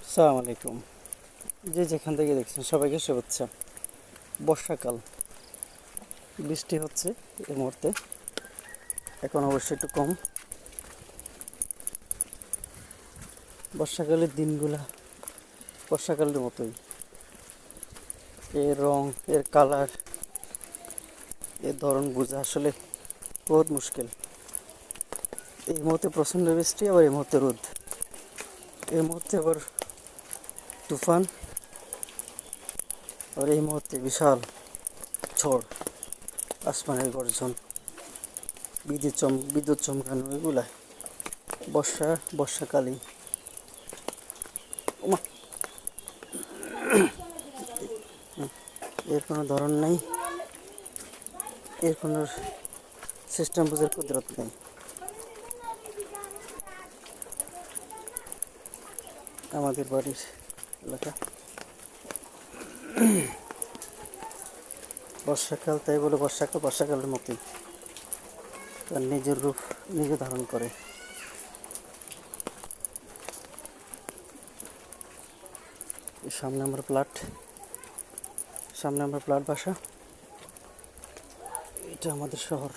আসসালামু আলাইকুম। যে যেখান থেকে দেখছেন সবাইকে শুভেচ্ছা। বর্ষাকাল, বৃষ্টি হচ্ছে এই মুহূর্তে, এখন অবশ্যই একটু কম। বর্ষাকালের দিনগুলা বর্ষাকালের মতোই, এর রং, এর কালার, এর ধরন বোঝা আসলে বহুত মুশকিল। এই মুহূর্তে প্রচণ্ড বৃষ্টি, আবার এই মুহূর্তে রোদ, এই মুহূর্তে আবার তুফান, আর এই মুহূর্তে বিশাল ঝড়, আসমানের গর্জন, বিদ্যুৎ চমকানো, এগুলা বর্ষাকালই। ওমা, এর কোনো ধরন নাই, এর কোনো সিস্টেম বোঝার কুদরত নেই। আমাদের বাড়ির এলাকা বর্ষাকাল, তাই বলে বর্ষাকালের মতোই তার নিজের রূপ নিজে ধারণ করে। সামনে আমার প্লাট বাসা, এটা আমাদের শহর।